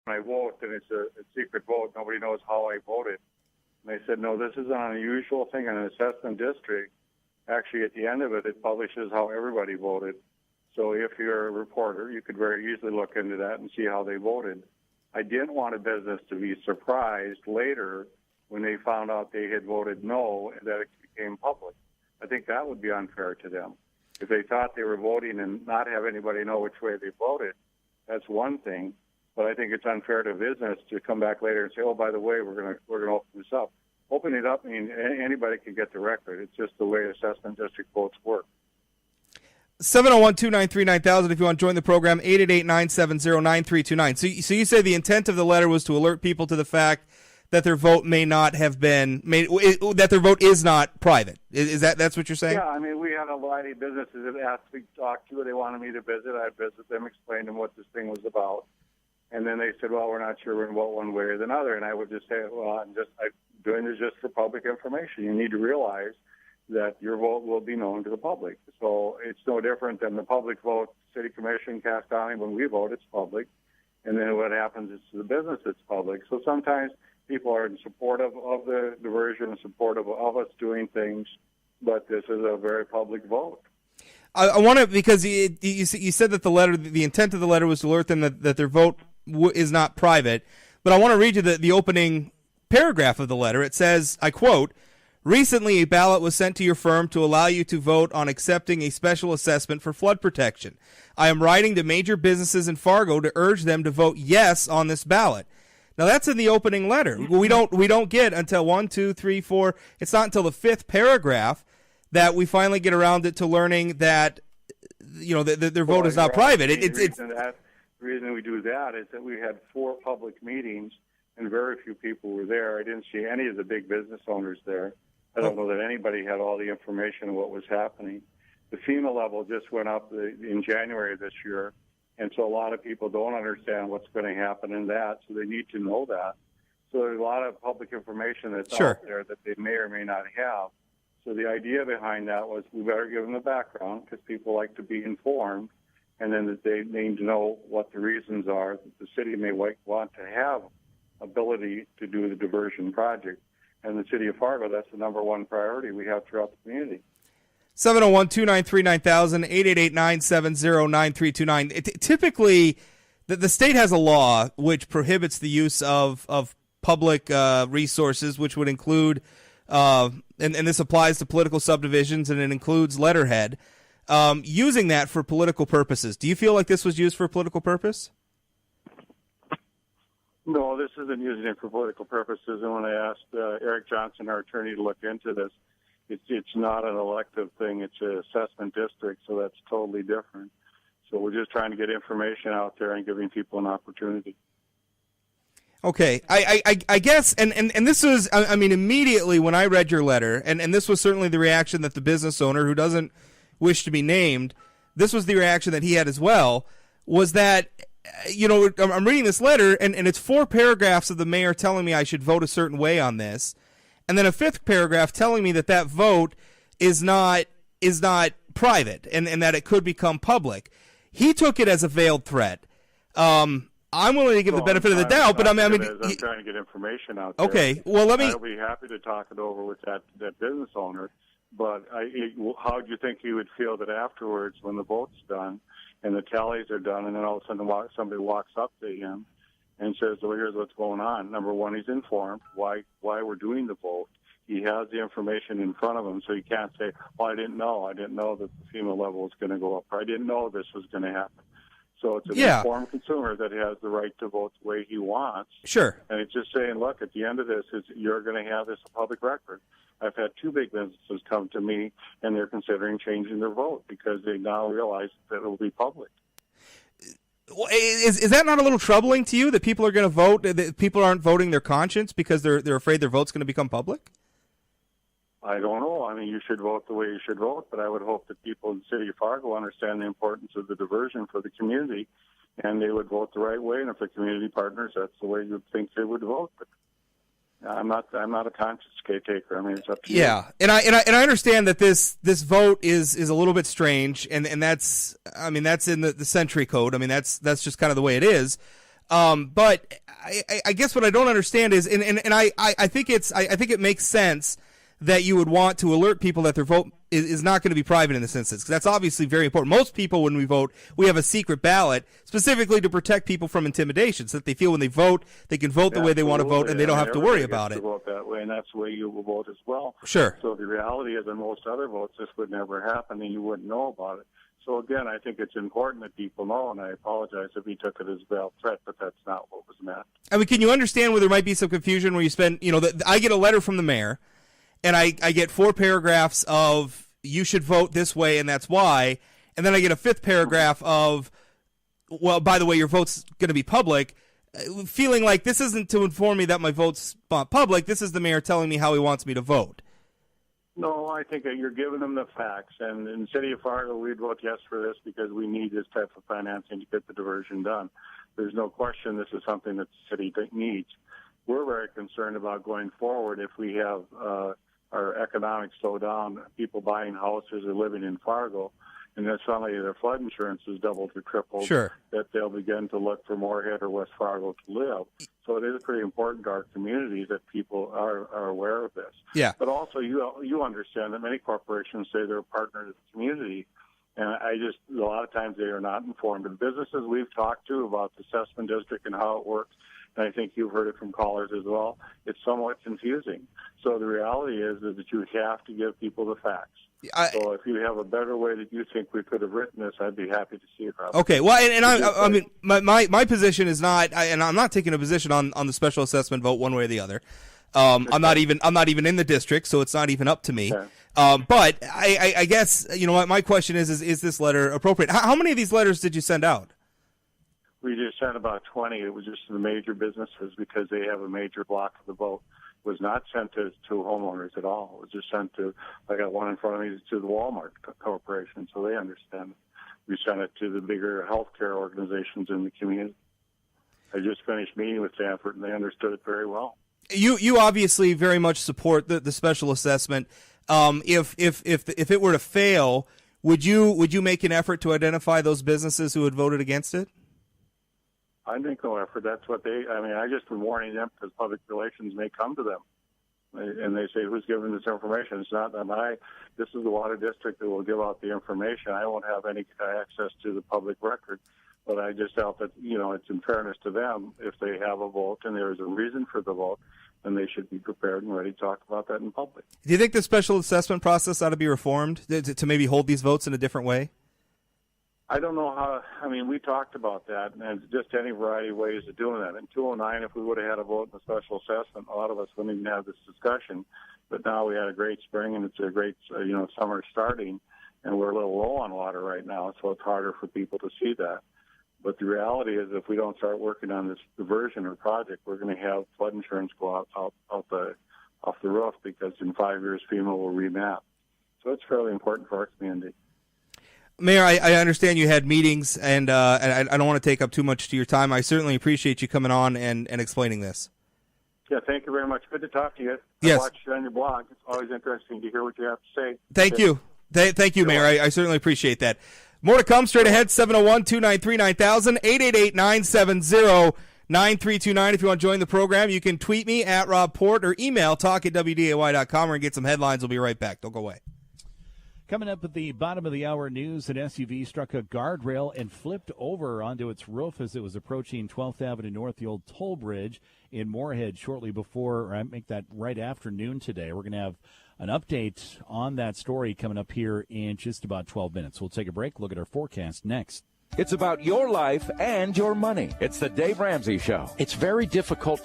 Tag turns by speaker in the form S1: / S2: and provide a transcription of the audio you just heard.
S1: I vote, and it's a secret vote. Nobody knows how I voted. And they said, no, this is an unusual thing in an assessment district. Actually, at the end of it, it publishes how everybody voted. So if you're a reporter, you could very easily look into that and see how they voted. I didn't want a business to be surprised later when they found out they had voted no and that it became public. I think that would be unfair to them. If they thought they were voting and not have anybody know which way they voted, that's one thing. But I think it's unfair to business to come back later and say, "Oh, by the way, we're going to open this up." Opening it up, I mean, anybody can get the record. It's just the way assessment district votes work.
S2: 701-293-9000 if you want to join the program, 888-970-9329. So you say the intent of the letter was to alert people to the fact that their vote may not have been made, that their vote is not private. Is that's what you're saying?
S1: Yeah, I mean, we had a lot of businesses that asked me to talk to. They wanted me to visit. I'd visit them, explain to them what this thing was about. And then they said, well, we're not sure we're going to vote one way or the other. And I would just say, well, I'm doing this just for public information. You need to realize that your vote will be known to the public. So it's no different than the public vote, city commission, Cass County. When we vote, it's public. And then what happens is to the business, it's public. So sometimes people are in support of the diversion and supportive of us doing things, but this is a very public vote.
S2: I want to, because you said that the intent of the letter was to alert them that their vote is not private, but I want to read you the opening paragraph of the letter. It says, I quote, "Recently, a ballot was sent to your firm to allow you to vote on accepting a special assessment for flood protection. I am writing to major businesses in Fargo to urge them to vote yes on this ballot." Now that's in the opening letter. We don't get until 1, 2, 3, 4. It's not until the fifth paragraph that we finally get around to learning that their vote is not private.
S1: The reason we do that is that we had 4 public meetings and very few people were there. I didn't see any of the big business owners there. I don't know that anybody had all the information of what was happening. The FEMA level just went up in January of this year, and so a lot of people don't understand what's going to happen in that, so they need to know that. So there's a lot of public information that's out there that they may or may not have. So the idea behind that was we better give them the background because people like to be informed, and then that they need to know what the reasons are that the city may want to have ability to do the diversion project. And the city of Fargo, that's the number one priority we have throughout the community.
S2: 701-293-9000, 888-970-9329. Typically, the state has a law which prohibits the use of public resources, which would include, and this applies to political subdivisions, and it includes letterhead, using that for political purposes. Do you feel like this was used for a political purpose?
S1: No, this isn't using it for political purposes. And when I asked Eric Johnson, our attorney, to look into this, it's not an elective thing. It's an assessment district, so that's totally different. So we're just trying to get information out there and giving people an opportunity.
S2: Okay, I guess, and this was, I mean, immediately when I read your letter, and this was certainly the reaction that the business owner, who doesn't wish to be named, this was the reaction that he had as well, was that, I'm reading this letter, and it's 4 paragraphs of the mayor telling me I should vote a certain way on this, and then a 5th paragraph telling me that vote is not private, and that it could become public. He took it as a veiled threat. I'm willing to give the benefit of the doubt, but I'm trying
S1: to get information out there.
S2: Okay, well,
S1: I'll be happy to talk it over with that business owner, but how do you think he would feel that afterwards, when the vote's done and the tallies are done, and then all of a sudden somebody walks up to him and says, well, here's what's going on. Number one, he's informed why we're doing the vote. He has the information in front of him, so he can't say, well, I didn't know that the FEMA level was going to go up, or I didn't know this was going to happen. So it's an informed consumer that has the right to vote the way he wants.
S2: Sure.
S1: And it's just saying, look, at the end of this, you're going to have this a public record. I've had 2 big businesses come to me, and they're considering changing their vote because they now realize that it will be public.
S2: Is that not a little troubling to you, that people are going to vote, that people aren't voting their conscience because they're afraid their vote's going to become public?
S1: I don't know. I mean, you should vote the way you should vote, but I would hope that people in the city of Fargo understand the importance of the diversion for the community, and they would vote the right way. And if the community partners, that's the way you'd think they would vote. But I'm not a conscience caretaker. I mean, it's up to you.
S2: Yeah, and I understand that this vote is a little bit strange, and that's in the Century Code. I mean, that's just kind of the way it is. But I guess what I don't understand is, and I think it makes sense that you would want to alert people that their vote is not going to be private in this instance, because that's obviously very important. Most people, when we vote, we have a secret ballot specifically to protect people from intimidation, so that they feel when they vote, they can vote the way they want to vote, and they don't have to worry about it.
S1: Vote that way, and that's the way you will vote as well.
S2: Sure.
S1: So the reality is, in most other votes, this would never happen, and you wouldn't know about it. So again, I think it's important that people know, and I apologize if he took it as a veiled threat, but that's not what was meant.
S2: I mean, can you understand where there might be some confusion where you spend, I get a letter from the mayor, and I get 4 paragraphs of you should vote this way and that's why, and then I get a 5th paragraph of, well, by the way, your vote's going to be public, feeling like this isn't to inform me that my vote's public, this is the mayor telling me how he wants me to vote.
S1: No, I think that you're giving them the facts. And in the city of Fargo, we'd vote yes for this because we need this type of financing to get the diversion done. There's no question this is something that the city needs. We're very concerned about going forward if we have our economics slow down, people buying houses or living in Fargo, and then suddenly their flood insurance is doubled or tripled,
S2: sure,
S1: that they'll begin to look for Moorhead or West Fargo to live. So it is pretty important to our communities that people are aware of this.
S2: Yeah.
S1: But also you understand that many corporations say they're a partner to the community, and a lot of times they are not informed. The businesses we've talked to about the assessment district and how it works, and I think you've heard it from callers as well, it's somewhat confusing. So the reality is that you have to give people the facts. So if you have a better way that you think we could have written this, I'd be happy to see it.
S2: Okay, well, and I mean, my position is not, and I'm not taking a position on the special assessment vote one way or the other. I'm not even in the district, so it's not even up to me. Okay. But I guess my question is this letter appropriate? How many of these letters did you send out?
S1: We just sent about 20. It was just to the major businesses because they have a major block of the vote. It was not sent to homeowners at all. It was just sent to, I got one in front of me, to the Walmart Corporation, so they understand it. We sent it to the bigger healthcare organizations in the community. I just finished meeting with Sanford, and they understood it very well.
S2: You obviously very much support the special assessment. If it were to fail, would you make an effort to identify those businesses who had voted against it?
S1: I make no effort. That's what I just been warning them because public relations may come to them. And they say, who's giving this information? It's not them. This is the water district that will give out the information. I won't have any access to the public record. But I just felt that, it's in fairness to them. If they have a vote and there is a reason for the vote, then they should be prepared and ready to talk about that in public.
S2: Do you think the special assessment process ought to be reformed to maybe hold these votes in a different way?
S1: I don't know how. We talked about that, and just any variety of ways of doing that. In 2009, if we would have had a vote in the special assessment, a lot of us wouldn't even have this discussion. But now we had a great spring, and it's a great, summer starting, and we're a little low on water right now, so it's harder for people to see that. But the reality is, if we don't start working on this diversion or project, we're going to have flood insurance go off the roof because in 5 years FEMA will remap. So it's fairly important for our community.
S2: Mayor, I understand you had meetings, and I don't want to take up too much to your time. I certainly appreciate you coming on and explaining this.
S1: Yeah, thank you very much. Good to talk to you.
S2: Yes.
S1: I watched you on your blog. It's always interesting to hear what you have to say.
S2: Thank you. Thank you, Mayor. I certainly appreciate that. More to come straight ahead, 701-293-9000, 888-970-9329. If you want to join the program, you can tweet me at Rob Port or email talk@wday.com and get some headlines. We'll be right back. Don't go away.
S3: Coming up at the bottom of the hour news, an SUV struck a guardrail and flipped over onto its roof as it was approaching 12th Avenue North, the old toll bridge in Moorhead shortly before, or I make that right after noon today. We're going to have an update on that story coming up here in just about 12 minutes. We'll take a break, look at our forecast next.
S4: It's about your life and your money. It's the Dave Ramsey Show.
S5: It's very difficult to